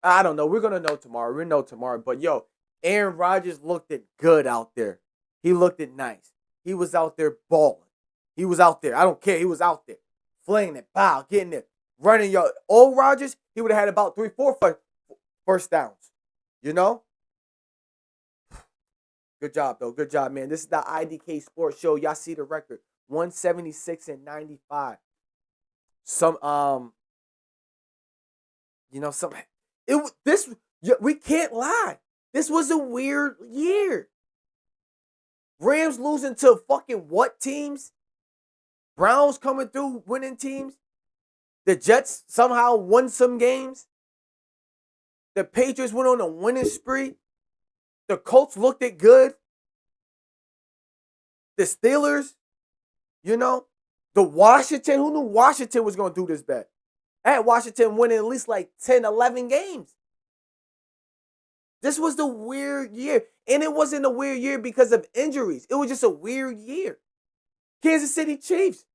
I don't know. We're going to know tomorrow. We'll know tomorrow. But, yo, Aaron Rodgers looked it good out there. He looked it nice. He was out there balling. He was out there. I don't care. He was out there. Flinging it. Bow. Getting it. Running your... Old Rodgers, he would have had about 3-4 first downs. You know? Good job, though. Good job, man. This is the I.D.K Sports Show. Y'all see the record. 176-95. We can't lie. This was a weird year. Rams losing to fucking what teams? Browns coming through winning teams. The Jets somehow won some games. The Patriots went on a winning spree. The Colts looked it good. The Steelers, the Washington, who knew Washington was going to do this bad? I had Washington winning at least like 10, 11 games. This was the weird year. And it wasn't a weird year because of injuries. It was just a weird year. Kansas City Chiefs.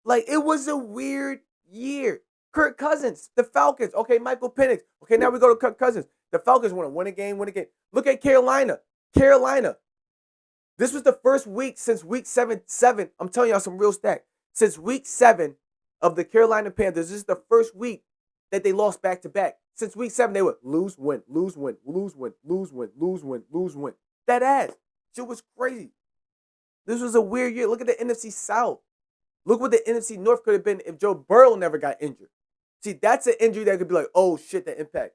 Like, it was a weird year. Kirk Cousins, the Falcons. Okay, Michael Penix. Okay, now we go to Kirk Cousins. The Falcons want to win a game, win a game. Look at Carolina. Carolina. This was the first week since week seven. I'm telling y'all some real stat. Since week 7 of the Carolina Panthers, this is the first week that they lost back to back. Since week 7, they would lose, win, lose, win, lose, win, lose, win, lose, win, lose, win. That ass. Shit was crazy. This was a weird year. Look at the NFC South. Look what the NFC North could have been if Joe Burrow never got injured. See, that's an injury that could be like, oh shit, that impact.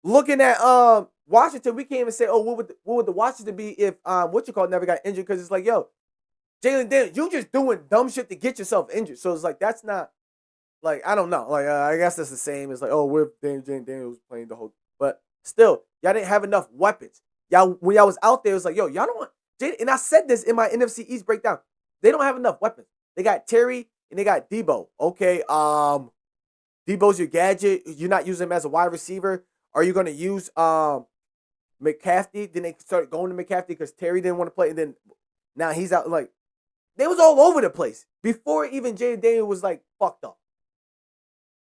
Looking at Washington, we can't even say, oh, what would the Washington be if never got injured? Because it's like, yo, Jalen Daniels, you just doing dumb shit to get yourself injured. So it's like, that's not, like, I don't know. Like, I guess that's the same. It's like, oh, we're Jalen Daniels playing the whole, but still, y'all didn't have enough weapons. Y'all, when y'all was out there, it was like, yo, y'all don't want, and I said this in my NFC East breakdown. They don't have enough weapons. They got Terry and they got Debo. Okay, Debo's your gadget. You're not using him as a wide receiver. Are you going to use McCaffrey? Then they started going to McCaffrey because Terry didn't want to play. And then now he's out. Like, they was all over the place before even Jay Daniel was like fucked up.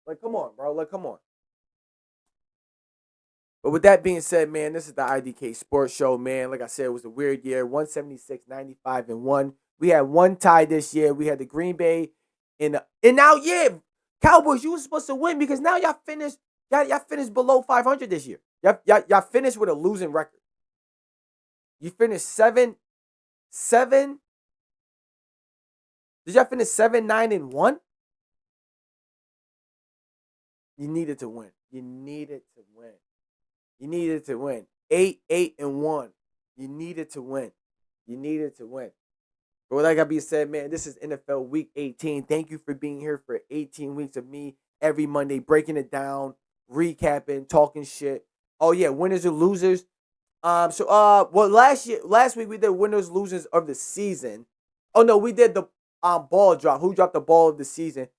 Like, come on, bro. Like, come on. But with that being said, man, this is the I.D.K Sports Show, man. Like I said, it was a weird year. 176, 95, and 1. We had one tie this year. We had the Green Bay. And now, yeah, Cowboys, you were supposed to win because now y'all finished below 500 this year. Y'all finished with a losing record. You finished 7. Did y'all finish 7, 9, and 1? You needed to win. You needed to win. You needed to win. 8, 8, and 1. You needed to win. You needed to win. But with that got being said, man, this is NFL Week 18. Thank you for being here for 18 weeks of me every Monday, breaking it down, recapping, talking shit. Oh yeah, winners and losers. Last week we did winners, losers of the season. Oh no, we did the ball drop. Who dropped the ball of the season?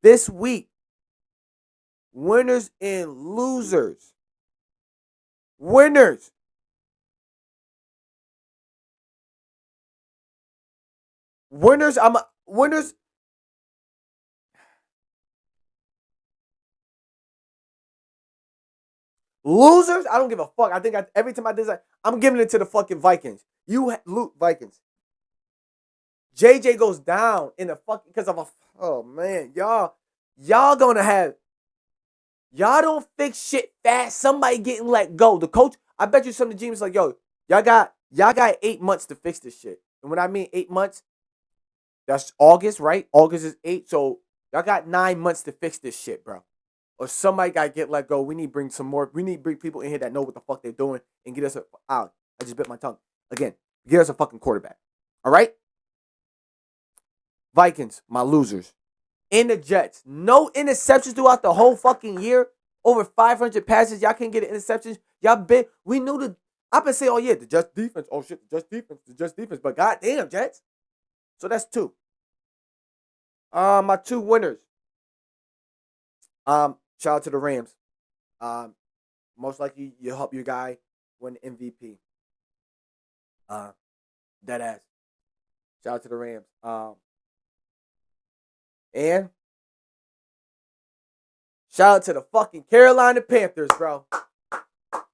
This week, winners and losers. Winners. Winners. Winners. Losers. I don't give a fuck. I think every time I did that, I'm giving it to the fucking Vikings. Vikings. JJ goes down in the fucking because of a. Oh man, y'all gonna have. Y'all don't fix shit fast. Somebody getting let go. The coach. I bet you some of the GMs like, yo, y'all got 8 months to fix this shit. And when I mean 8 months, that's August, right? August is 8. So y'all got 9 months to fix this shit, bro. Or somebody got to get let go. We need to bring people in here that know what the fuck they're doing and get us I just bit my tongue. Again, get us a fucking quarterback. All right? Vikings, my losers. And the Jets. No interceptions throughout the whole fucking year. Over 500 passes. Y'all can't get an interception. We knew I've been saying, oh yeah, the Jets defense. Oh shit, the Jets defense. But goddamn, Jets. So that's 2. My 2 winners. Shout out to the Rams. Most likely you help your guy win MVP. Dead ass. Shout out to the Rams. And shout out to the fucking Carolina Panthers, bro.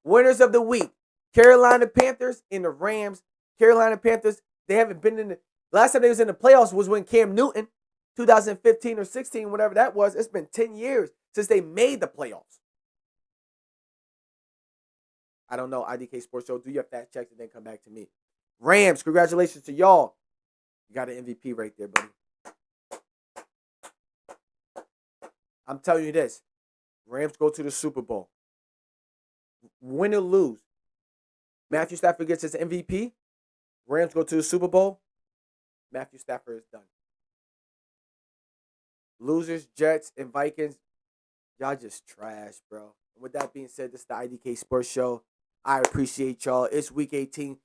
Winners of the week. Carolina Panthers and the Rams. Carolina Panthers, they haven't been in the last time they was in the playoffs was when Cam Newton, 2015 or 16, whatever that was. It's been 10 years since they made the playoffs. I don't know. I.D.K Sports Show. Do your fact checks and then come back to me. Rams, congratulations to y'all. You got an MVP right there, buddy. I'm telling you this. Rams go to the Super Bowl. Win or lose. Matthew Stafford gets his MVP. Rams go to the Super Bowl. Matthew Stafford is done. Losers, Jets, and Vikings. Y'all just trash, bro. And with that being said, this is the I.D.K Sports Show. I appreciate y'all. It's week 18.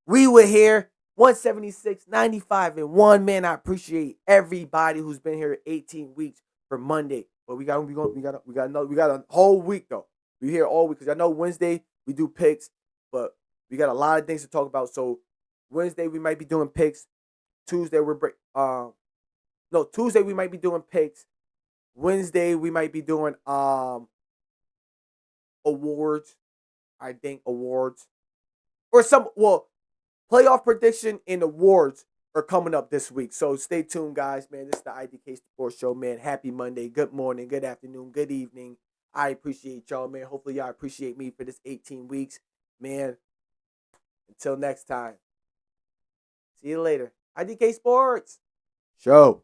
We were here. 176, 95, and 1. Man, I appreciate everybody who's been here 18 weeks for Monday. But we got a whole week though. We here all week because I know Wednesday we do picks, but we got a lot of things to talk about. So Wednesday we might be doing picks. Tuesday we're no, Tuesday we might be doing picks. Wednesday we might be doing awards. I think awards or some playoff prediction and awards are coming up this week. So stay tuned, guys. Man, this is the I.D.K Sports Show. Man, happy Monday. Good morning. Good afternoon. Good evening. I appreciate y'all, man. Hopefully y'all appreciate me for this 18 weeks, man. Until next time. See you later. I.D.K Sports Show.